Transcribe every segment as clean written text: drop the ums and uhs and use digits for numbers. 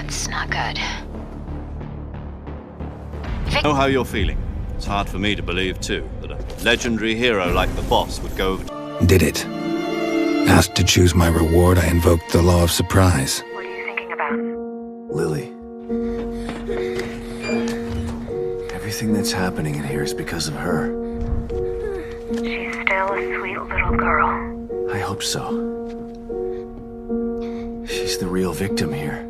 That's not good. I know how you're feeling. It's hard for me to believe, too, that a legendary hero like the boss would go over... Did it. Asked to choose my reward, I invoked the law of surprise. What are you thinking about? Lily. Everything that's happening in here is because of her. She's still a sweet little girl. I hope so. She's the real victim here.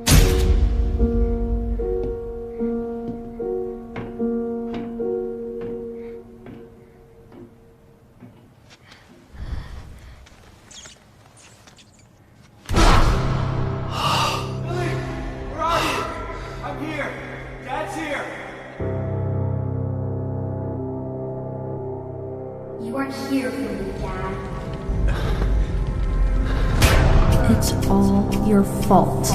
You aren't here for me, Dad. It's all your fault.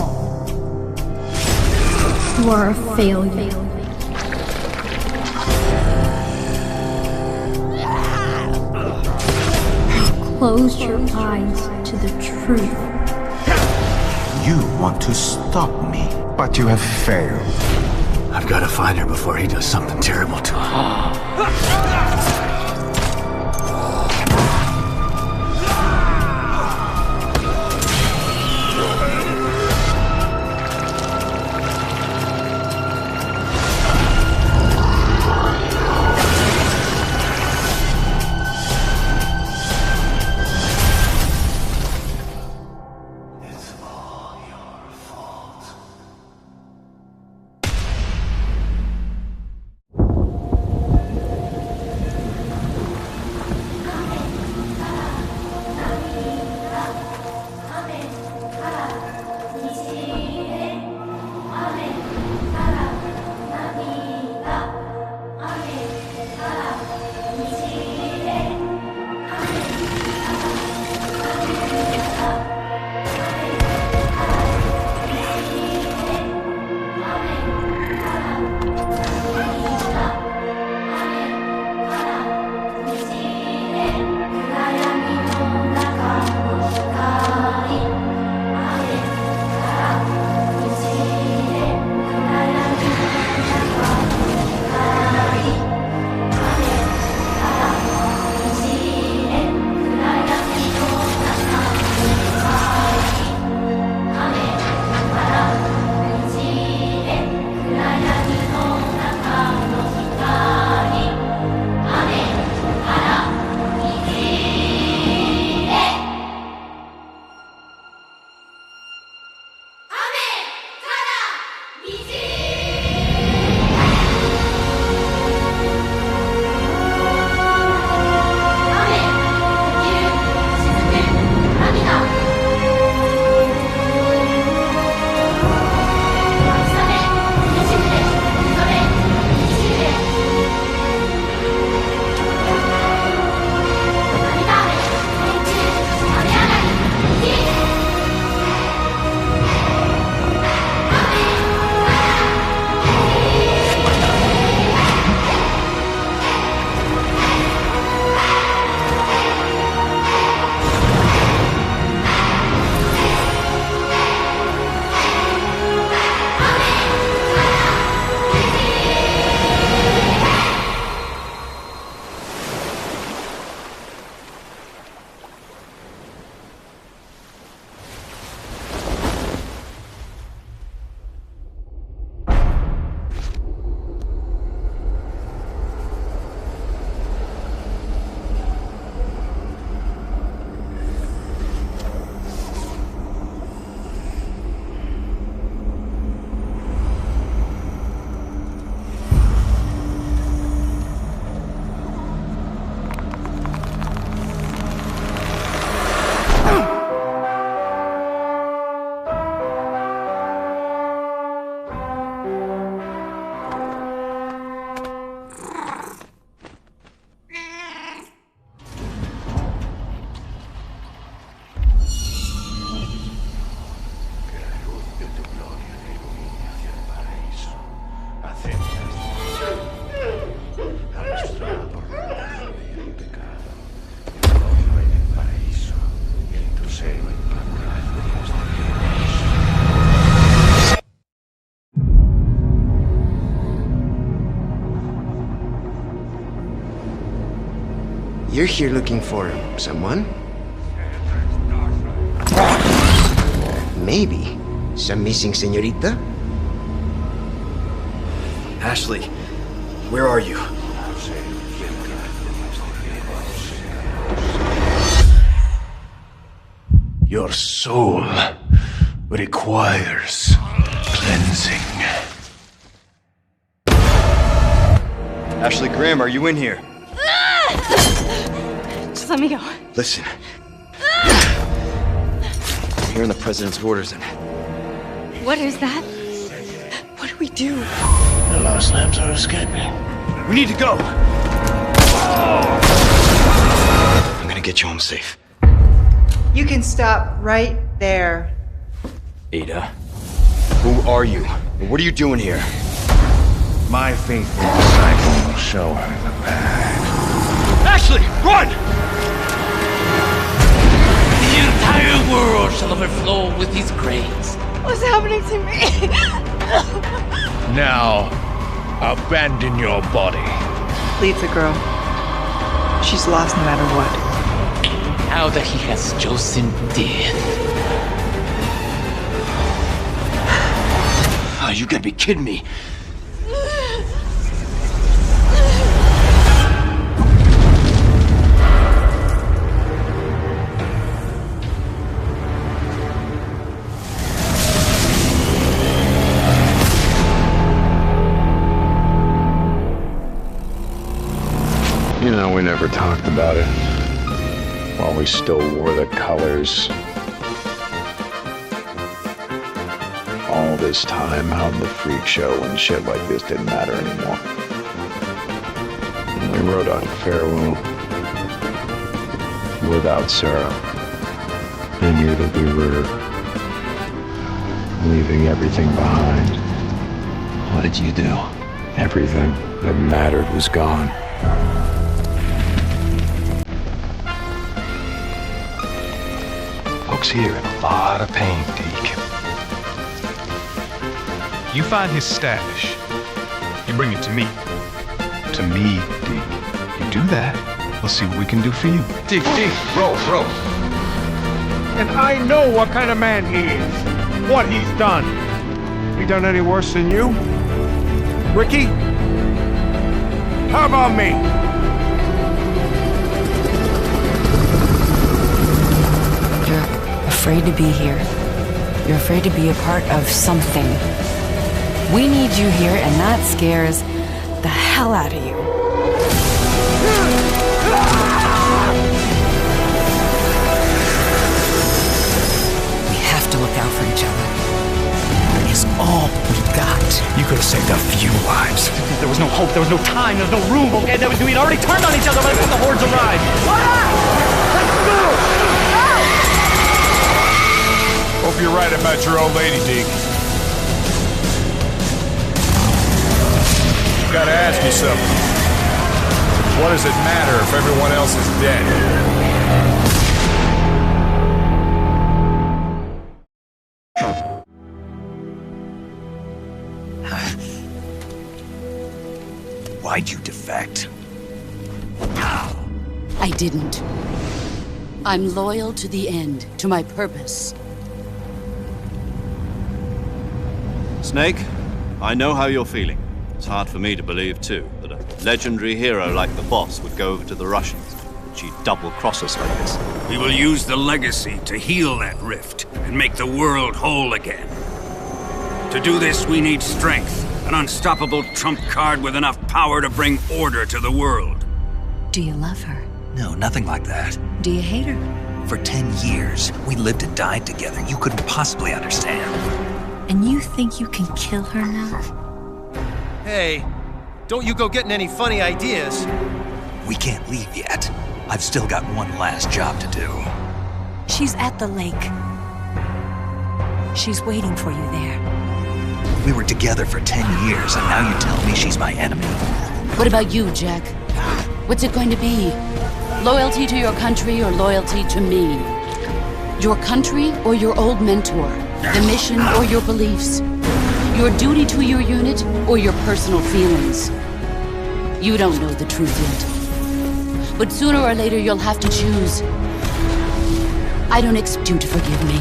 You are a failure. Close your eyes to the truth. You want to stop me, but you have failed. I've got to find her before he does something terrible to her. You're here looking for someone? Maybe some missing señorita? Ashley, where are you? Your soul requires cleansing. Ashley Graham, are you in here? Just let me go. Listen. I'm hearing the president's orders and... What is that? What do we do? The lost lambs are escaping. We need to go! I'm gonna get you home safe. You can stop right there. Ada, who are you? What are you doing here? My faithful disciple will show her the path. Ashley, run! The entire world shall overflow with his grace. What's happening to me? Now, abandon your body. Leave the girl. She's lost no matter what. Now that he has chosen death. Oh, you gotta be kidding me. You know, we never talked about it. While we still wore the colors. All this time out in the freak show and shit like this didn't matter anymore. And we wrote out a farewell without Sarah. I knew that we were leaving everything behind. What did you do? Everything that mattered was gone. Folks here in a lot of pain, Deke. You find his stash. You bring it to me. To me, Deke. You do that, we'll see what we can do for you. Dig, bro. And I know what kind of man he is. What he's done. He done any worse than you? Ricky? How about me? You're afraid to be here. You're afraid to be a part of something. We need you here, and that scares the hell out of you. We have to look out for each other. It's all we got. You could have saved a few lives. There was no hope, there was no time, there was no room, okay? We'd already turned on each other by the time the hordes arrived. Hope you're right about your old lady, Deke. Gotta ask you something. What does it matter if everyone else is dead? Why'd you defect? I didn't. I'm loyal to the end, to my purpose. Snake, I know how you're feeling. It's hard for me to believe, too, that a legendary hero like the boss would go over to the Russians, that she'd double-cross us like this. We will use the legacy to heal that rift and make the world whole again. To do this, we need strength, an unstoppable trump card with enough power to bring order to the world. Do you love her? No, nothing like that. Do you hate her? For 10 years, we lived and died together. You couldn't possibly understand. And you think you can kill her now? Hey, don't you go getting any funny ideas. We can't leave yet. I've still got one last job to do. She's at the lake. She's waiting for you there. We were together for 10 years, and now you tell me she's my enemy. What about you, Jack? What's it going to be? Loyalty to your country or loyalty to me? Your country or your old mentor? The mission or your beliefs? Your duty to your unit or your personal feelings? You don't know the truth yet. but sooner or later you'll have to choose. I don't expect you to forgive me.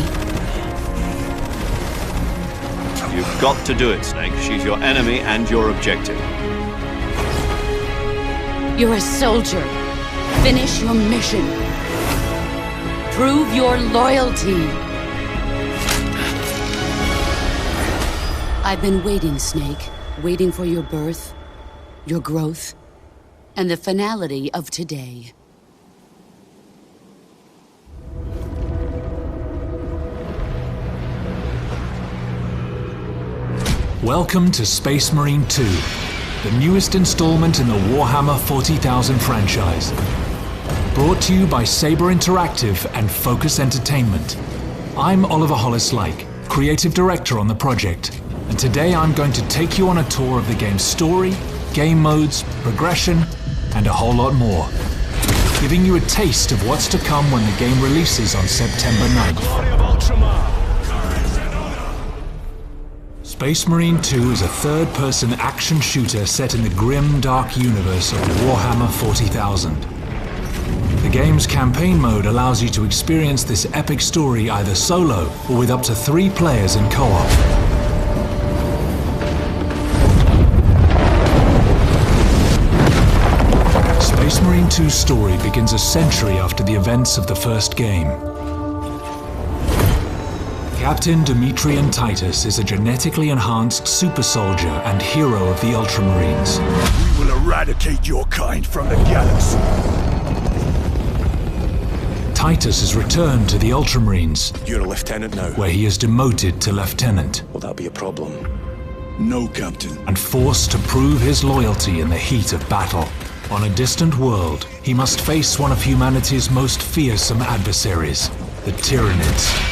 You've got to do it, Snake. She's your enemy and your objective. You're a soldier. Finish your mission. Prove your loyalty. I've been waiting, Snake. Waiting for your birth, your growth, and the finality of today. Welcome to Space Marine 2, the newest installment in the Warhammer 40,000 franchise. Brought to you by Saber Interactive and Focus Entertainment. I'm Oliver Hollis-Like, creative director on the project, and today I'm going to take you on a tour of the game's story, game modes, progression, and a whole lot more, giving you a taste of what's to come when the game releases on September 9th. Space Marine 2 is a third-person action shooter set in the grim, dark universe of Warhammer 40,000. The game's campaign mode allows you to experience this epic story either solo or with up to 3 players in co-op. Space Marine 2's story begins a century after the events of the first game. Captain Demetrian Titus is a genetically enhanced super soldier and hero of the Ultramarines. We will eradicate your kind from the galaxy. Titus is returned to the Ultramarines. You're a lieutenant now. Where he is demoted to lieutenant. Will that be a problem? No, Captain. And forced to prove his loyalty in the heat of battle. On a distant world, he must face one of humanity's most fearsome adversaries, the Tyranids.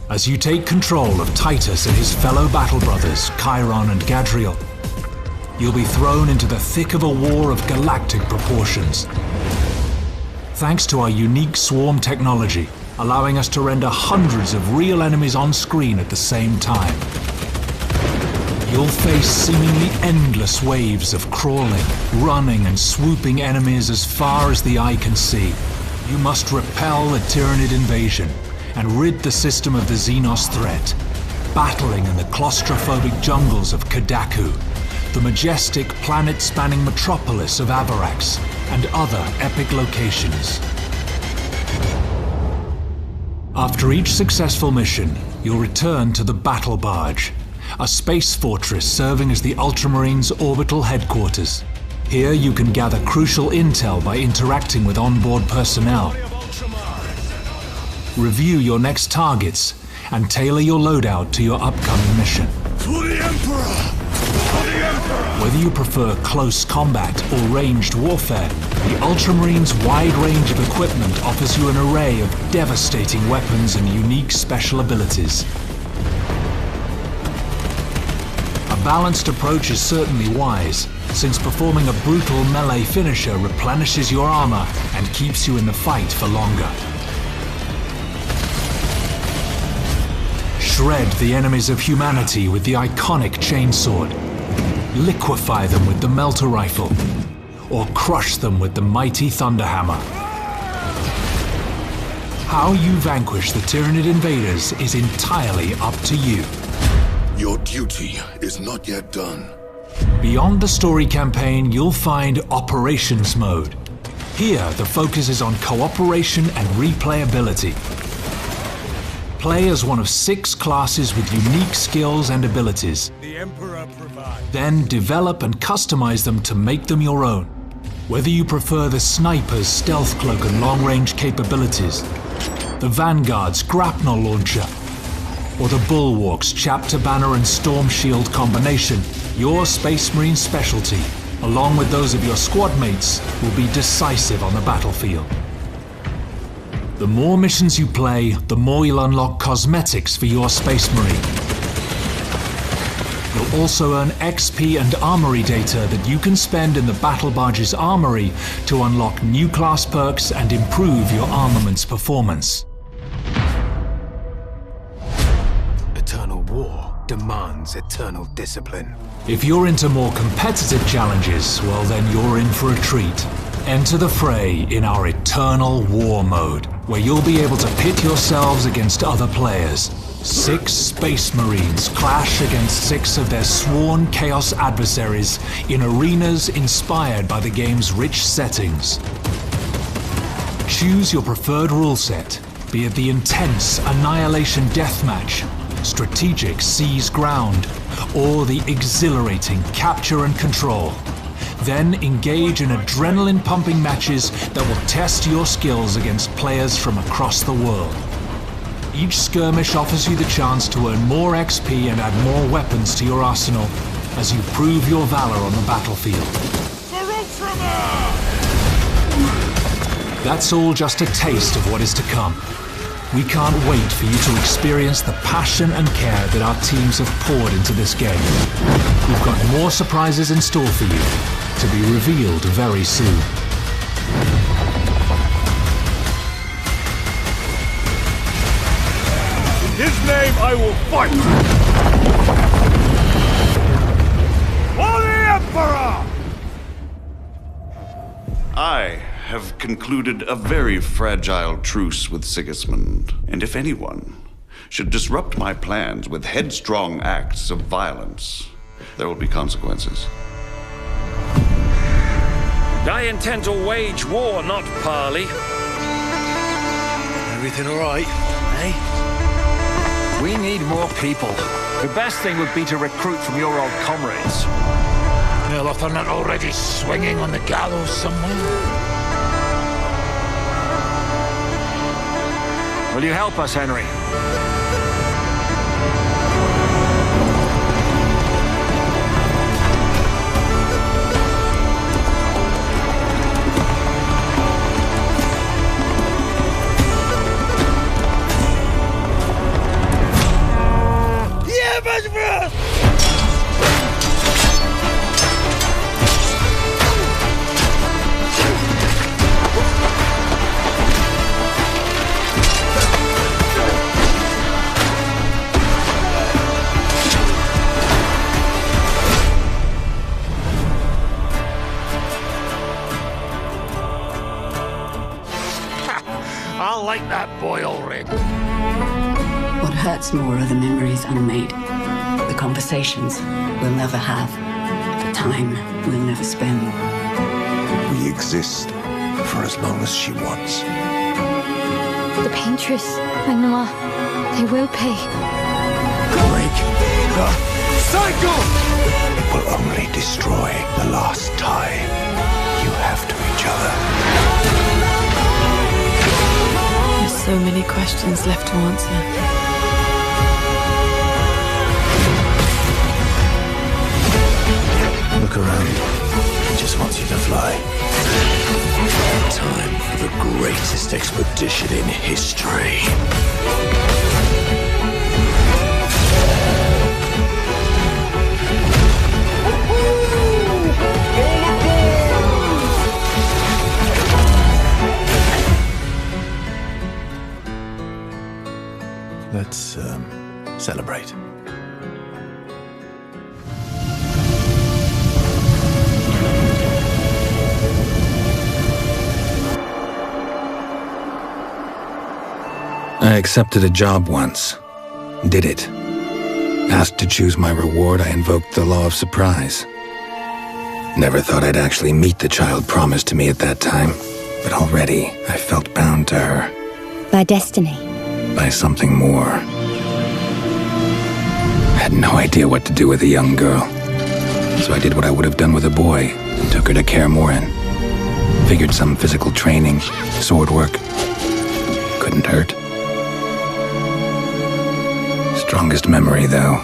As you take control of Titus and his fellow battle brothers, Chiron and Gadriel, you'll be thrown into the thick of a war of galactic proportions. Thanks to our unique swarm technology, allowing us to render hundreds of real enemies on screen at the same time. You'll face seemingly endless waves of crawling, running and swooping enemies as far as the eye can see. You must repel the Tyranid invasion and rid the system of the Xenos threat, battling in the claustrophobic jungles of Kadaku, the majestic planet-spanning metropolis of Avarax, and other epic locations. After each successful mission, you'll return to the Battle Barge, a space fortress serving as the Ultramarines' orbital headquarters. Here you can gather crucial intel by interacting with onboard personnel, review your next targets, and tailor your loadout to your upcoming mission. For the Emperor! For the Emperor! Whether you prefer close combat or ranged warfare, the Ultramarines' wide range of equipment offers you an array of devastating weapons and unique special abilities. A balanced approach is certainly wise, since performing a brutal melee finisher replenishes your armor and keeps you in the fight for longer. Shred the enemies of humanity with the iconic chainsword, liquefy them with the melter rifle, or crush them with the mighty thunderhammer. How you vanquish the Tyranid invaders is entirely up to you. Your duty is not yet done. Beyond the story campaign, you'll find Operations Mode. Here, the focus is on cooperation and replayability. Play as one of 6 classes with unique skills and abilities. The Emperor provides. Then develop and customize them to make them your own. Whether you prefer the Sniper's stealth cloak and long-range capabilities, the Vanguard's grapnel launcher, or the Bulwark's chapter banner and storm shield combination, your Space Marine specialty, along with those of your squad mates, will be decisive on the battlefield. The more missions you play, the more you'll unlock cosmetics for your Space Marine. You'll also earn XP and armory data that you can spend in the Battle Barge's armory to unlock new class perks and improve your armament's performance. Eternal war demands eternal discipline. If you're into more competitive challenges, well then you're in for a treat. Enter the fray in our eternal war mode, where you'll be able to pit yourselves against other players. 6 Space Marines clash against 6 of their sworn Chaos adversaries in arenas inspired by the game's rich settings. Choose your preferred rule set, be it the intense Annihilation Deathmatch, strategic Seize Ground, or the exhilarating Capture and Control. Then engage in adrenaline-pumping matches that will test your skills against players from across the world. Each skirmish offers you the chance to earn more XP and add more weapons to your arsenal as you prove your valor on the battlefield. That's all just a taste of what is to come. We can't wait for you to experience the passion and care that our teams have poured into this game. We've got more surprises in store for you, to be revealed very soon. In his name I will fight! For the Emperor! I have concluded a very fragile truce with Sigismund, and if anyone should disrupt my plans with headstrong acts of violence, there will be consequences. I intend to wage war, not parley. Everything all right, eh? We need more people. The best thing would be to recruit from your old comrades. Well, if they're not already swinging on the gallows somewhere. Will you help us, Henry? Yeah, best friend! I like that boy already. What hurts more are the memories unmade, the conversations we'll never have, the time we'll never spend. We exist for as long as she wants. The painters, I know, they will pay. Break the cycle! It will only destroy the last tie you have to each other. There's so many questions left to answer. Look around. He just wants you to fly. Time for the greatest expedition in history. Let's celebrate. I accepted a job once. Did it. Asked to choose my reward, I invoked the law of surprise. Never thought I'd actually meet the child promised to me at that time, but already I felt bound to her. By destiny. By something more. I had no idea what to do with a young girl, so I did what I would have done with a boy and took her to Kaer Morhen. Figured some physical training, sword work, couldn't hurt. Strongest memory, though,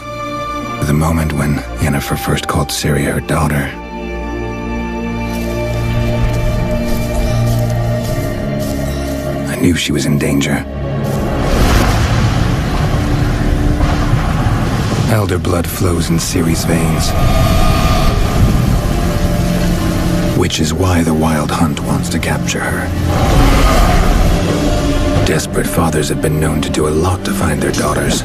the moment when Yennefer first called Ciri her daughter. I knew she was in danger. Elder blood flows in Ciri's veins, which is why the Wild Hunt wants to capture her. Desperate fathers have been known to do a lot to find their daughters.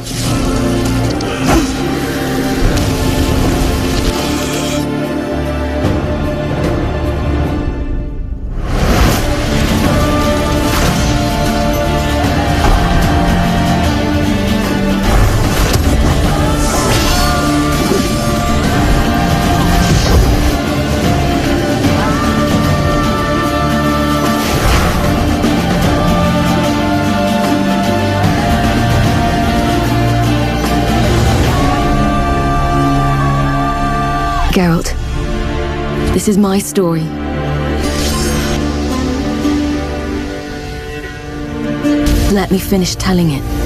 Geralt, this is my story. Let me finish telling it.